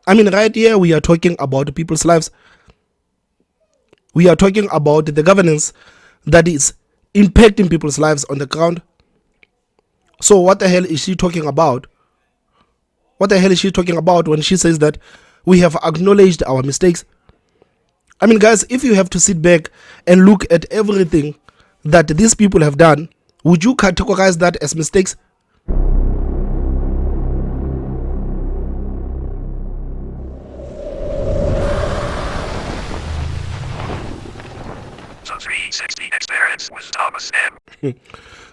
I mean, right here we are talking about people's lives. We are talking about the governance that is impacting people's lives on the ground. So what the hell is she talking about? What the hell is she talking about when she says that we have acknowledged our mistakes? I mean, guys, if you have to sit back and look at everything that these people have done, would you categorize that as mistakes? The 360 experience with Thomas M.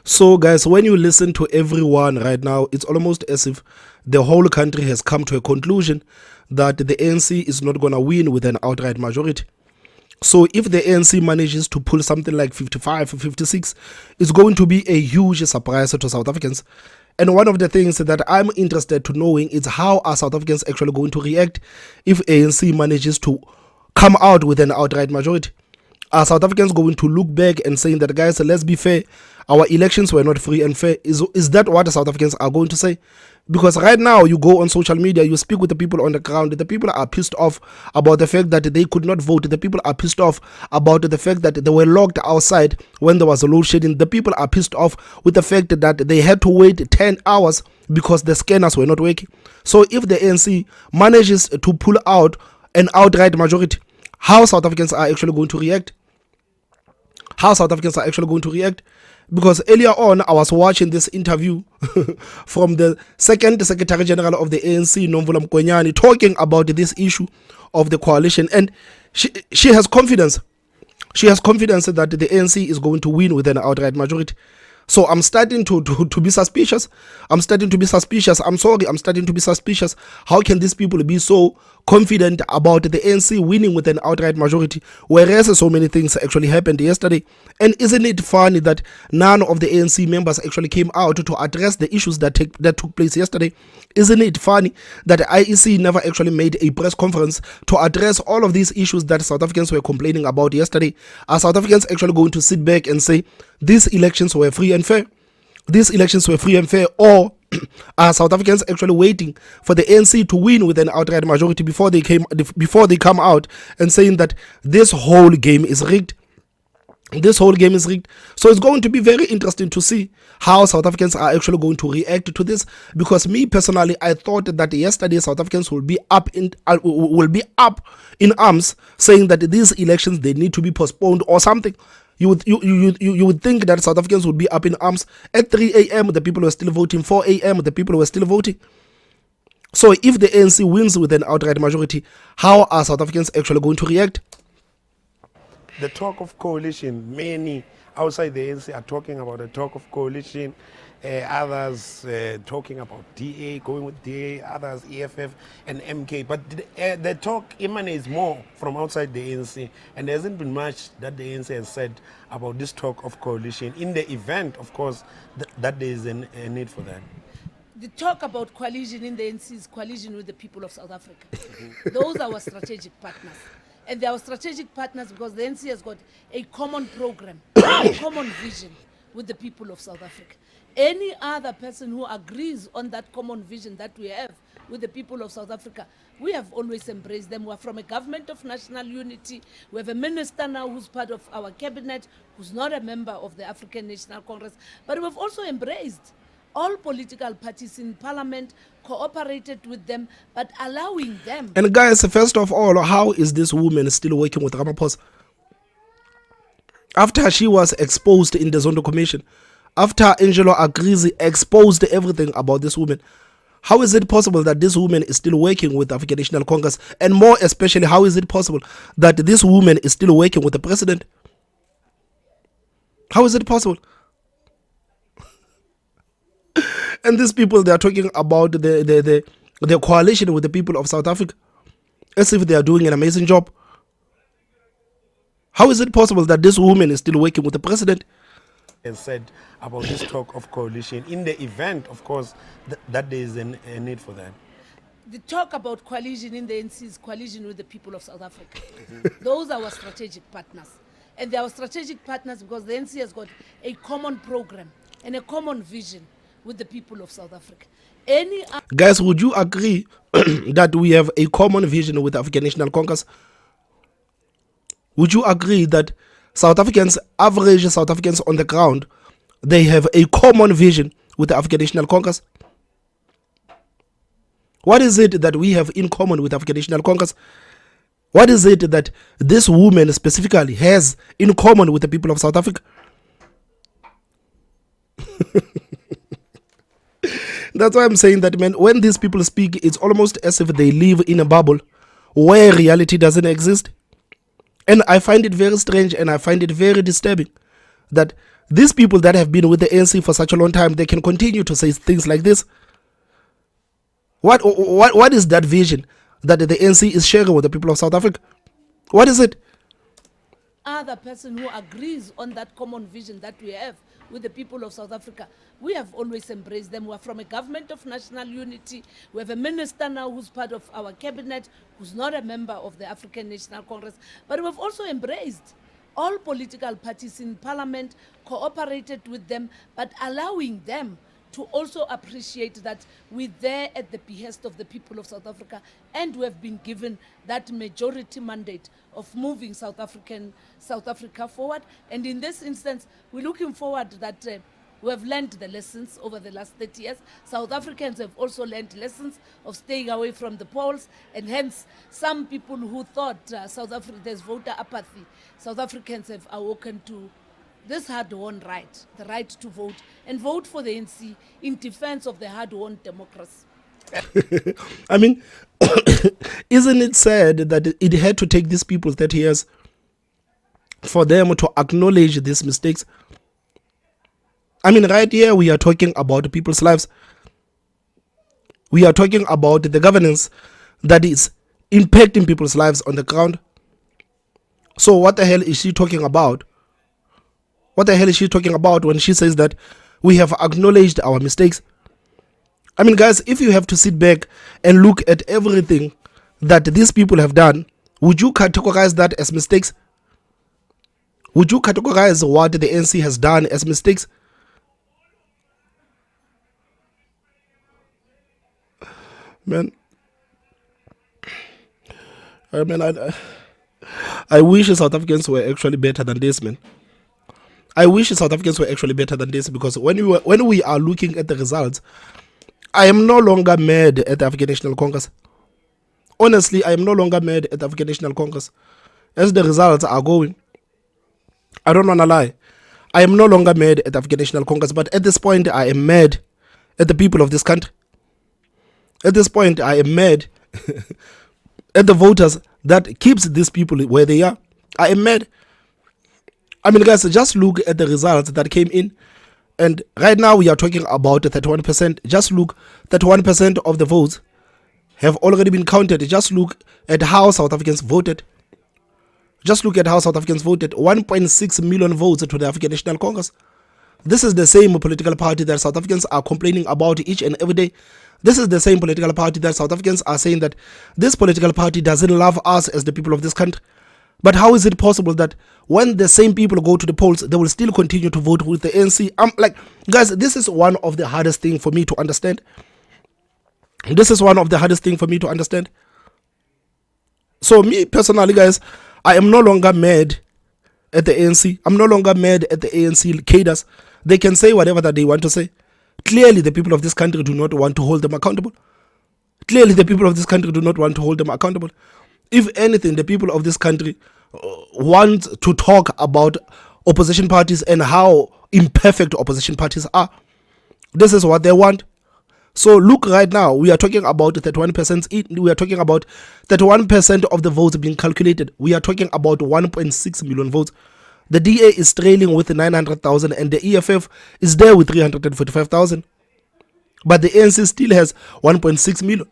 So, guys, when you listen to everyone right now, it's almost as if the whole country has come to a conclusion that the ANC is not going to win with an outright majority. So if the ANC manages to pull something like 55 or 56, it's going to be a huge surprise to South Africans. And one of the things that I'm interested to knowing is how are South Africans actually going to react if ANC manages to come out with an outright majority. Are South Africans going to look back and saying that, guys, let's be fair, our elections were not free and fair? Is that what the South Africans are going to say? Because right now, you go on social media, you speak with the people on the ground, the people are pissed off about the fact that they could not vote. The people are pissed off about the fact that they were locked outside when there was a load shedding. The people are pissed off with the fact that they had to wait 10 hours because the scanners were not working. So if the ANC manages to pull out an outright majority, how South Africans are actually going to react? How South Africans are actually going to react? Because earlier on, I was watching this interview from the second Secretary General of the ANC, Nomvula Mkwenyane, talking about this issue of the coalition. And she has confidence. She has confidence that the ANC is going to win with an outright majority. So I'm starting to be suspicious. I'm starting to be suspicious. I'm sorry, I'm starting to be suspicious. How can these people be so confident about the ANC winning with an outright majority, whereas so many things actually happened yesterday? And isn't it funny that none of the ANC members actually came out to address the issues that took place yesterday? Isn't it funny that IEC never actually made a press conference to address all of these issues that South Africans were complaining about yesterday? Are South Africans actually going to sit back and say these elections were free and fair? These elections were free and fair, or are South Africans actually waiting for the ANC to win with an outright majority before they come out and saying that this whole game is rigged? This whole game is rigged. So it's going to be very interesting to see how South Africans are actually going to react to this. Because me personally, I thought that yesterday South Africans will be up in arms, saying that these elections, they need to be postponed or something. You would think that South Africans would be up in arms. At 3 a.m. the people were still voting. 4 a.m. the people were still voting. So if the ANC wins with an outright majority, how are South Africans actually going to react? The talk of coalition, many outside the ANC are talking about the talk of coalition, others talking about DA, going with DA, others EFF and MK. But the talk emanates more from outside the ANC, and there hasn't been much that the ANC has said about this talk of coalition. In the event, of course, that there is a need for that. The talk about coalition in the ANC is coalition with the people of South Africa. Those are our strategic partners. And they are strategic partners because the ANC has got a common program, a common vision with the people of South Africa. Any other person who agrees on that common vision that we have with the people of South Africa, we have always embraced them. We are from a government of national unity. We have a minister now who's part of our cabinet, who's not a member of the African National Congress. But we've also embraced all political parties in parliament, cooperated with them, but allowing them. And guys, first of all, how is this woman still working with Ramaphosa? After she was exposed in the Zondo Commission, after Angelo Agrizi exposed everything about this woman, how is it possible that this woman is still working with the African National Congress? And more especially, how is it possible that this woman is still working with the president? How is it possible? And these people, they are talking about the coalition with the people of South Africa as if they are doing an amazing job. How is it possible that this woman is still working with the president? Has said about this talk of coalition. In the event, of course, that there is a need for that. The talk about coalition in the ANC is coalition with the people of South Africa. Those are our strategic partners. And they are strategic partners because the ANC has got a common program and a common vision with the people of South Africa. Any Guys, would you agree that we have a common vision with the African National Congress? Would you agree that South Africans, average South Africans on the ground, they have a common vision with the African National Congress? What is it that we have in common with the African National Congress? What is it that this woman specifically has in common with the people of South Africa? That's why I'm saying that, man, when these people speak, it's almost as if they live in a bubble where reality doesn't exist. And I find it very strange and I find it very disturbing that these people that have been with the ANC for such a long time, they can continue to say things like this. What is that vision that the ANC is sharing with the people of South Africa? What is it? other person who agrees on that common vision that we have with the people of South Africa, we have always embraced them. We are from a government of national unity. We have a minister now who's part of our cabinet, who's not a member of the African National Congress. But we've also embraced all political parties in parliament, cooperated with them, but allowing them to also appreciate that we're there at the behest of the people of South Africa, and we have been given that majority mandate of moving South Africa forward. And in this instance, we're looking forward that we have learned the lessons over the last 30 years. South Africans have also learned lessons of staying away from the polls, and hence some people who thought there's voter apathy, South Africans have awoken to this hard-won right, the right to vote, and vote for the ANC in defense of the hard-won democracy. I mean, isn't it sad that it had to take these people 30 years for them to acknowledge these mistakes? I mean, right here we are talking about people's lives. We are talking about the governance that is impacting people's lives on the ground. So what the hell is she talking about? What the hell is she talking about when she says that we have acknowledged our mistakes? I mean, guys, if you have to sit back and look at everything that these people have done, would you categorize that as mistakes? Would you categorize what the ANC has done as mistakes? Man, I wish South Africans were actually better than this, man. I wish South Africans were actually better than this, because when we are looking at the results, I am no longer mad at the African National Congress. Honestly, I am no longer mad at the African National Congress. As the results are going, I don't want to lie, I am no longer mad at the African National Congress, but at this point, I am mad at the people of this country. At this point, I am mad at the voters that keeps these people where they are. I am mad. I mean, guys, just look at the results that came in. And right now we are talking about 31%. Just look, 31% of the votes have already been counted. Just look at how South Africans voted. Just look at how South Africans voted. 1.6 million votes to the African National Congress. This is the same political party that South Africans are complaining about each and every day. This is the same political party that South Africans are saying that this political party doesn't love us as the people of this country. But how is it possible that when the same people go to the polls, they will still continue to vote with the ANC? Guys, this is one of the hardest things for me to understand. This is one of the hardest things for me to understand. So me personally, guys, I am no longer mad at the ANC. I'm no longer mad at the ANC cadres. They can say whatever that they want to say. Clearly, the people of this country do not want to hold them accountable. Clearly, the people of this country do not want to hold them accountable. If anything, the people of this country want to talk about opposition parties and how imperfect opposition parties are. This is what they want. So look, right now, we are talking about 31%. We are talking about 31% of the votes being calculated. We are talking about 1.6 million votes. The DA is trailing with 900,000 and the EFF is there with 345,000. But the ANC still has 1.6 million.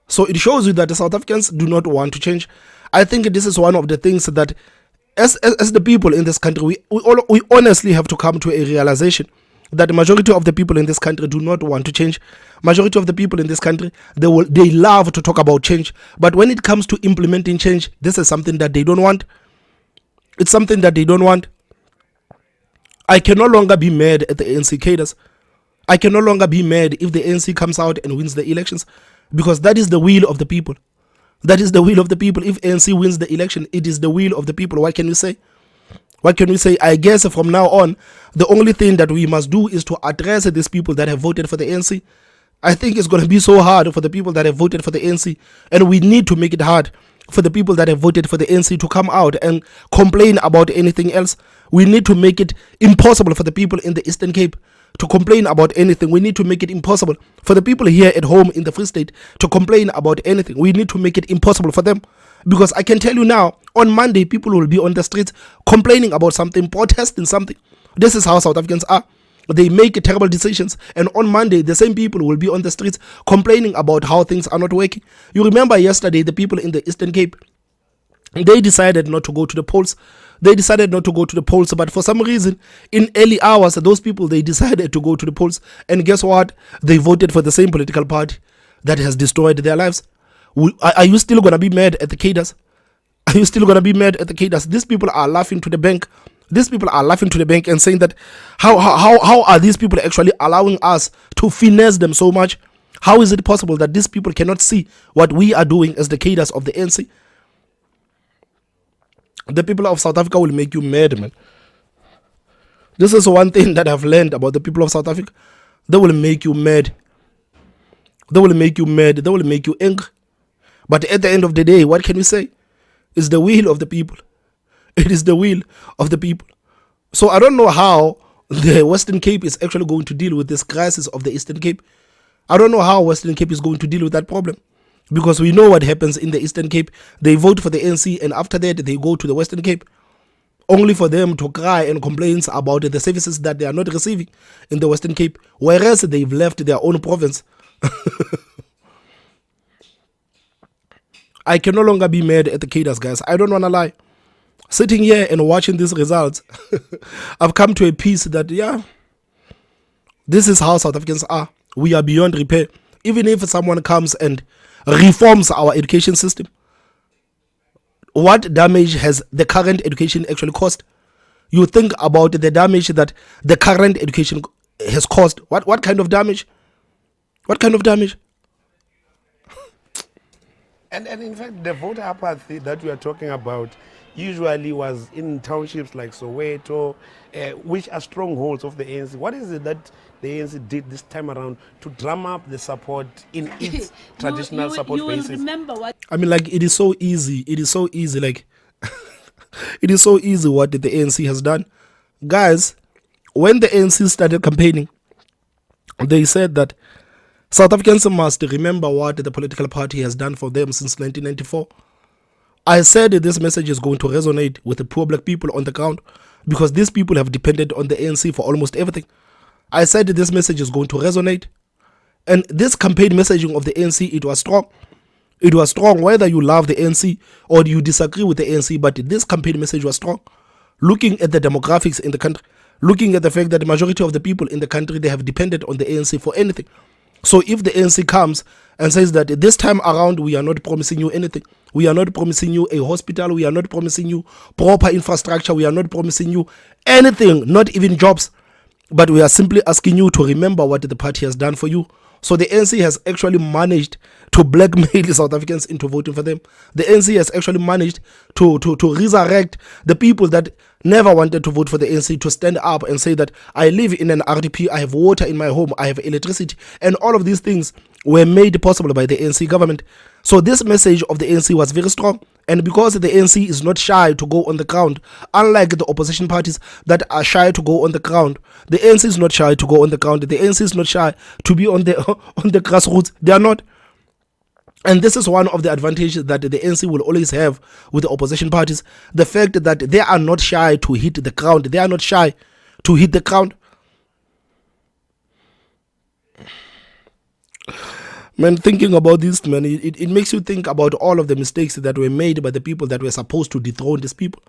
So it shows you that the South Africans do not want to change. I think this is one of the things that as the people in this country, we honestly have to come to a realization that the majority of the people in this country do not want to change. Majority of the people in this country, they love to talk about change. But when it comes to implementing change, this is something that they don't want. It's something that they don't want. I can no longer be mad at the ANC cadres. I can no longer be mad if the ANC comes out and wins the elections, because that is the will of the people. That is the will of the people. If ANC wins the election, it is the will of the people. What can we say? What can we say? I guess from now on, the only thing that we must do is to address these people that have voted for the ANC. I think it's going to be so hard for the people that have voted for the ANC, and we need to make it hard for the people that have voted for the ANC to come out and complain about anything else. We need to make it impossible for the people in the Eastern Cape to complain about anything. We need to make it impossible for the people here at home in the Free State to complain about anything. We need to make it impossible for them, because I can tell you now, on Monday, people will be on the streets complaining about something, protesting something. This is how South Africans are. They make terrible decisions, and on Monday, the same people will be on the streets complaining about how things are not working. You remember yesterday, the people in the Eastern Cape, they decided not to go to the polls. But for some reason, in early hours, those people, they decided to go to the polls. And guess what? They voted for the same political party that has destroyed their lives. Are you still going to be mad at the cadres? Are you still going to be mad at the cadres? These people are laughing to the bank. These people are laughing to the bank and saying that how are these people actually allowing us to finesse them so much? How is it possible that these people cannot see what we are doing as the cadres of the ANC? The people of South Africa will make you mad, man. This is one thing that I've learned about the people of South Africa. They will make you mad. They will make you mad. They will make you angry. But at the end of the day, what can we say? It's the will of the people. It is the will of the people. So I don't know how the Western Cape is actually going to deal with this crisis of the Eastern Cape. I don't know how Western Cape is going to deal with that problem. Because we know what happens in the Eastern Cape. They vote for the ANC, and after that they go to the Western Cape, only for them to cry and complain about the services that they are not receiving in the Western Cape, whereas they've left their own province. I can no longer be mad at the cadres, guys. I don't want to lie. Sitting here and watching these results, I've come to a peace that, yeah, this is how South Africans are. We are beyond repair. Even if someone comes and reforms our education system, what damage has the current education actually caused? You think about the damage that the current education has caused. What kind of damage? What kind of damage? And in fact, the voter apathy that we are talking about usually was in townships like Soweto, which are strongholds of the ANC. What is it that the ANC did this time around to drum up the support in its traditional support basis? You will remember what... I mean, like, it is so easy. It is so easy. Like, it is so easy what the ANC has done. Guys, when the ANC started campaigning, they said that South Africans must remember what the political party has done for them since 1994. I said that this message is going to resonate with the poor black people on the ground, because these people have depended on the ANC for almost everything. I said that this message is going to resonate. And this campaign messaging of the ANC, it was strong. It was strong whether you love the ANC or you disagree with the ANC, but this campaign message was strong. Looking at the demographics in the country, looking at the fact that the majority of the people in the country, they have depended on the ANC for anything. So if the ANC comes and says that this time around we are not promising you anything, we are not promising you a hospital, we are not promising you proper infrastructure, we are not promising you anything, not even jobs, but we are simply asking you to remember what the party has done for you. So the ANC has actually managed to blackmail South Africans into voting for them. The ANC has actually managed to resurrect the people that never wanted to vote for the ANC to stand up and say that I live in an RDP, I have water in my home, I have electricity, and all of these things were made possible by the ANC government. So this message of the ANC was very strong, and because the ANC is not shy to go on the ground, unlike the opposition parties that are shy to go on the ground, the ANC is not shy to go on the ground. The ANC is not shy to be on the grassroots. They are not. And this is one of the advantages that the ANC will always have with the opposition parties. The fact that they are not shy to hit the ground. They are not shy to hit the ground. Man, thinking about this, man, it makes you think about all of the mistakes that were made by the people that were supposed to dethrone these people.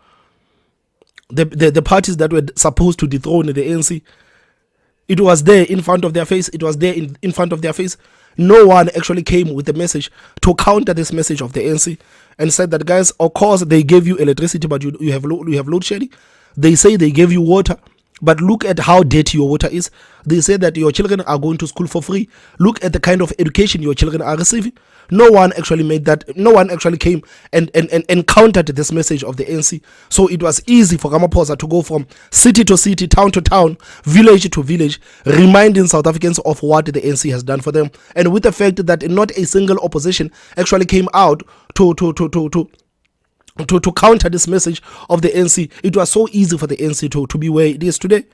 The parties that were supposed to dethrone the ANC. It was there in front of their face. It was there in front of their face. No one actually came with a message to counter this message of the ANC and said that, guys, of course they gave you electricity, but you have load shedding. They say they gave you water, But look at how dirty your water is. They say that your children are going to school for free. Look at the kind of education your children are receiving. No one actually made that. No one actually came and countered this message of the ANC. So it was easy for Ramaphosa to go from city to city, town to town, village to village, reminding South Africans of what the ANC has done for them. And with the fact that not a single opposition actually came out to counter this message of the ANC, it was so easy for the ANC to be where it is today.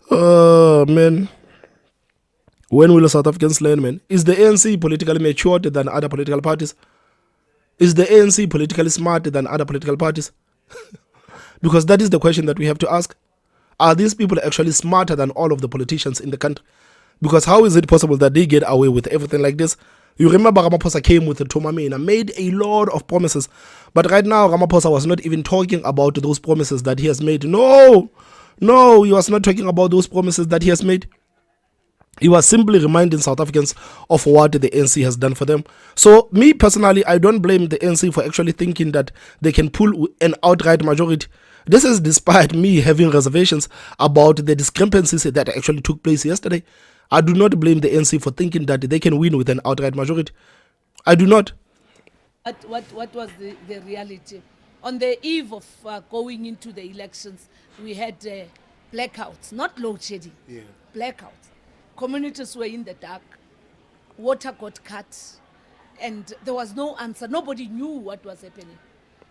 Oh, man. When will South Africans learn, man? Is the ANC politically matured than other political parties? Is the ANC politically smart than other political parties? Because that is the question that we have to ask. Are these people actually smarter than all of the politicians in the country? Because how is it possible that they get away with everything like this? You remember Ramaphosa came with the Tomamina, made a lot of promises. But right now, Ramaphosa was not even talking about those promises that he has made. No, he was not talking about those promises that he has made. He was simply reminding South Africans of what the ANC has done for them. So me personally, I don't blame the ANC for actually thinking that they can pull an outright majority. This is despite me having reservations about the discrepancies that actually took place yesterday. I do not blame the ANC for thinking that they can win with an outright majority. I do not. What was the reality? On the eve of going into the elections, we had blackouts, not load shedding, blackouts. Communities were in the dark, water got cut, and there was no answer. Nobody knew what was happening.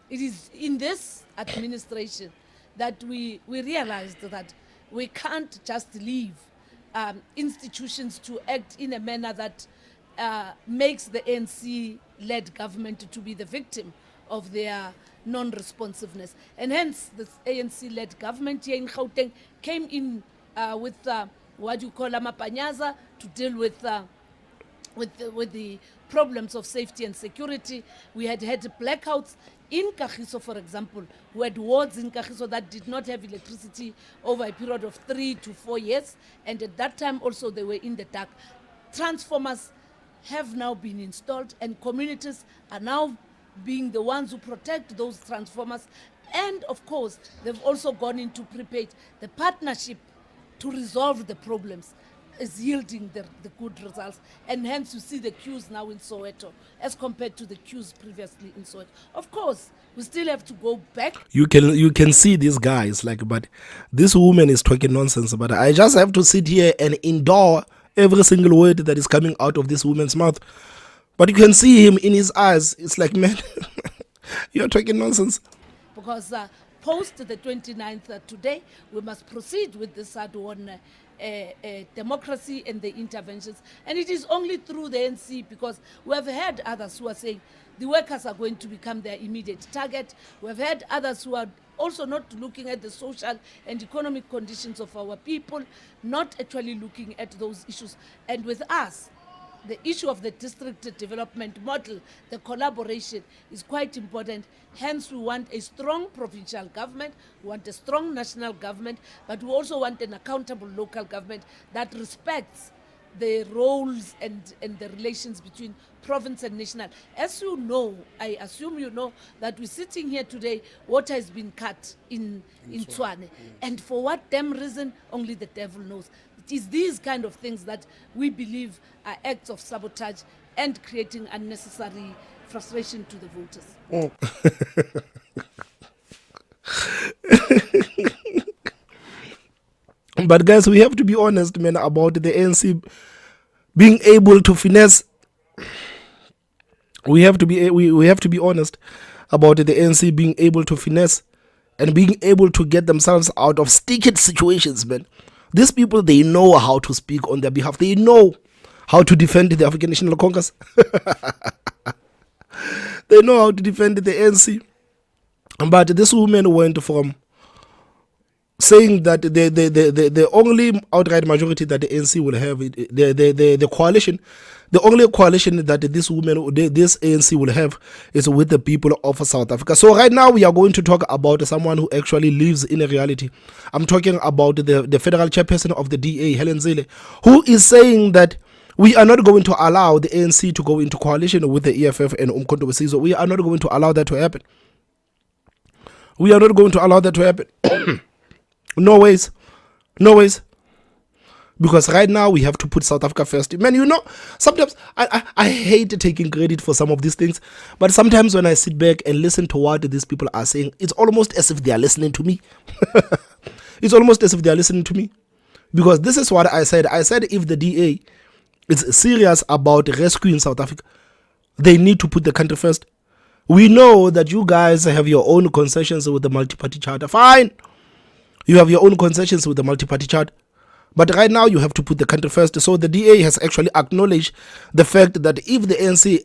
It is in this administration that we realized that we can't just leave institutions to act in a manner that makes the ANC-led government to be the victim of their non-responsiveness. And hence, the ANC-led government here in Gauteng came in with what you call Amapanyaza to deal with the problems of safety and security. We had blackouts in Kagiso, for example. We had wards in Kagiso that did not have electricity over a period of 3 to 4 years. And at that time also they were in the dark. Transformers have now been installed and communities are now being the ones who protect those transformers. And of course, they've also gone into prepaid. The partnership to resolve the problems is yielding the good results. And hence you see the queues now in Soweto as compared to the queues previously in Soweto. Of course, we still have to go back. You can see these guys, like, but this woman is talking nonsense. But I just have to sit here and endure every single word that is coming out of this woman's mouth. But you can see him in his eyes. It's like, man, you're talking nonsense. Because post the 29th today, we must proceed with this on democracy and the interventions. And it is only through the ANC, because we have had others who are saying the workers are going to become their immediate target. We have had others who are also not looking at the social and economic conditions of our people, not actually looking at those issues. And with us, the issue of the district development model, the collaboration is quite important. Hence, we want a strong provincial government, we want a strong national government, but we also want an accountable local government that respects the roles and the relations between province and national. As you know, I assume you know, that we're sitting here today, water has been cut in Tshwane. And for what damn reason, only the devil knows. It is these kind of things that we believe are acts of sabotage and creating unnecessary frustration to the voters. But guys, we have to be honest, man, about the ANC being able to finesse. We have to be honest about the ANC being able to finesse and being able to get themselves out of sticky situations, man. These people, they know how to speak on their behalf. They know how to defend the African National Congress. They know how to defend the ANC. But this woman went from saying that the only outright majority that the ANC will have, the coalition, the only coalition that this ANC will have is with the people of South Africa. So right now we are going to talk about someone who actually lives in a reality. I'm talking about the federal chairperson of the DA, Helen Zille, who is saying that we are not going to allow the ANC to go into coalition with the EFF and Umkhonto we Sizwe. We are not going to allow that to happen. We are not going to allow that to happen. No ways. No ways. Because right now we have to put South Africa first. Man, you know, sometimes I hate taking credit for some of these things. But sometimes when I sit back and listen to what these people are saying, it's almost as if they are listening to me. It's almost as if they are listening to me. Because this is what I said. I said if the DA is serious about rescuing South Africa, they need to put the country first. We know that you guys have your own concessions with the multi-party charter. Fine. You have your own concessions with the multi-party charter. But right now you have to put the country first. So the DA has actually acknowledged the fact that if the ANC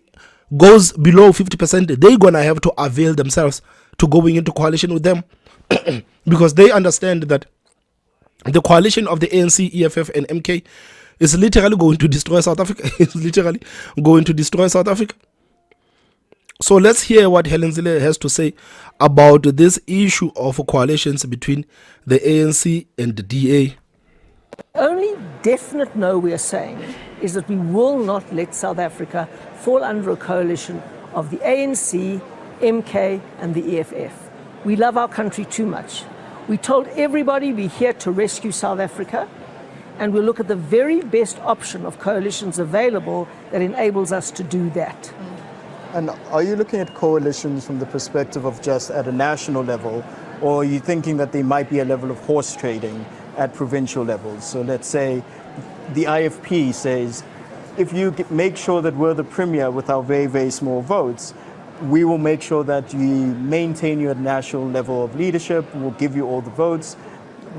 goes below 50%, they're going to have to avail themselves to going into coalition with them. Because they understand that the coalition of the ANC, EFF and MK is literally going to destroy South Africa. It's literally going to destroy South Africa. So let's hear what Helen Zille has to say about this issue of coalitions between the ANC and the DA. The only definite no we are saying is that we will not let South Africa fall under a coalition of the ANC, MK and the EFF. We love our country too much. We told everybody we're here to rescue South Africa, and we'll look at the very best option of coalitions available that enables us to do that. And are you looking at coalitions from the perspective of just at a national level, or are you thinking that there might be a level of horse trading at provincial levels? So let's say the IFP says, if you make sure that we're the premier with our very, very small votes, we will make sure that you maintain you at national level of leadership, we'll give you all the votes.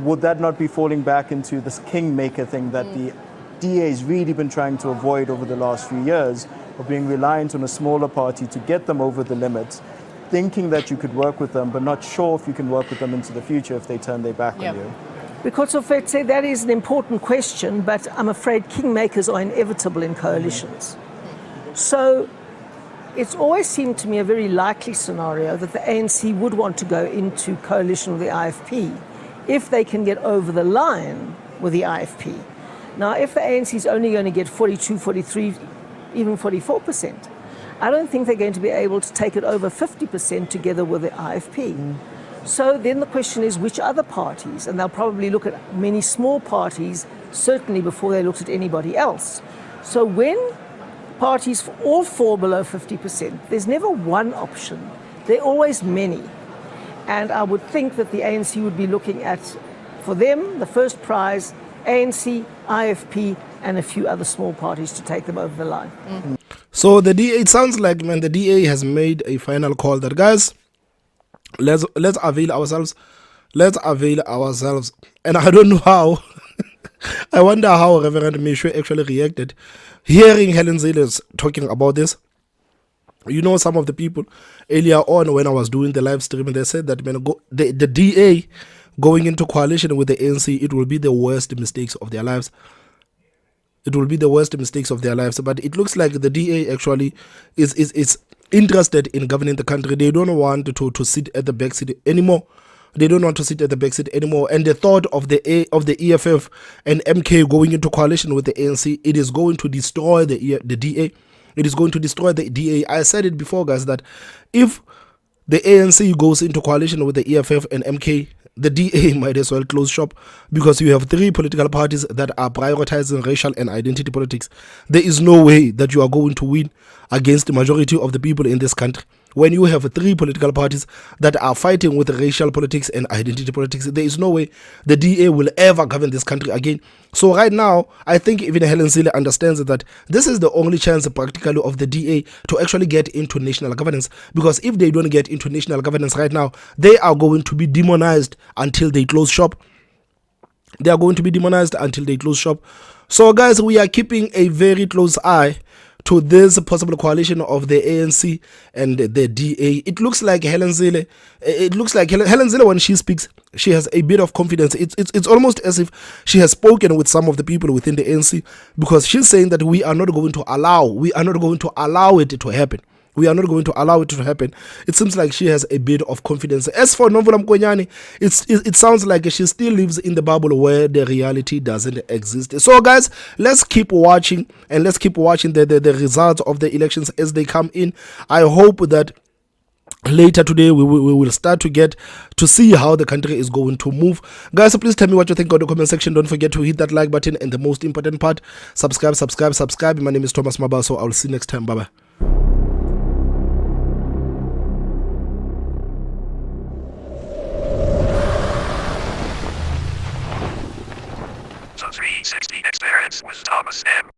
Would that not be falling back into this kingmaker thing that the DA has really been trying to avoid over the last few years, of being reliant on a smaller party to get them over the limits, thinking that you could work with them, but not sure if you can work with them into the future if they turn their back on you? Because of it, say that is an important question, but I'm afraid kingmakers are inevitable in coalitions. So it's always seemed to me a very likely scenario that the ANC would want to go into coalition with the IFP if they can get over the line with the IFP. Now, if the ANC is only going to get 42, 43, even 44%, I don't think they're going to be able to take it over 50% together with the IFP. So then the question is, which other parties? And they'll probably look at many small parties, certainly before they looked at anybody else. So when parties all fall below 50%, there's never one option. There are always many. And I would think that the ANC would be looking at, for them, the first prize, ANC, IFP, and a few other small parties to take them over the line. So the DA, it sounds like, man, the DA has made a final call that, guys, let's avail ourselves. Let's avail ourselves. And I don't know how. I wonder how Reverend Mishu actually reacted hearing Helen Zille talking about this. You know, some of the people earlier on when I was doing the live stream, they said that, man, the DA going into coalition with the ANC, it will be the worst mistakes of their lives. It will be the worst mistakes of their lives. But it looks like the DA actually is interested in governing the country. They don't want to sit at the back seat anymore. They don't want to sit at the back seat anymore. And the thought of the EFF and MK going into coalition with the ANC, it is going to destroy the DA. It is going to destroy the DA. I said it before, guys, that if the ANC goes into coalition with the EFF and MK, the DA might as well close shop, because you have three political parties that are prioritizing racial and identity politics. There is no way that you are going to win against the majority of the people in this country. When you have three political parties that are fighting with racial politics and identity politics, there is no way the DA will ever govern this country again. So right now, I think even Helen Zille understands that this is the only chance practically of the DA to actually get into national governance. Because if they don't get into national governance right now, they are going to be demonized until they close shop. They are going to be demonized until they close shop. So guys, we are keeping a very close eye to this possible coalition of the ANC and the DA. It looks like Helen Zille, Helen Zille, when she speaks, she has a bit of confidence. It's almost as if she has spoken with some of the people within the ANC, because she's saying that we are not going to allow it to happen. We are not going to allow it to happen. It seems like she has a bit of confidence. As for Nomvula Mkonyane, it sounds like she still lives in the bubble where the reality doesn't exist. So guys, let's keep watching, and let's keep watching the results of the elections as they come in. I hope that later today we will start to get to see how the country is going to move. Guys, so please tell me what you think on the comment section. Don't forget to hit that like button, and the most important part, subscribe. My name is Thomas Maba, so I'll see you next time. Bye bye. The 360 Experience with Thomas M.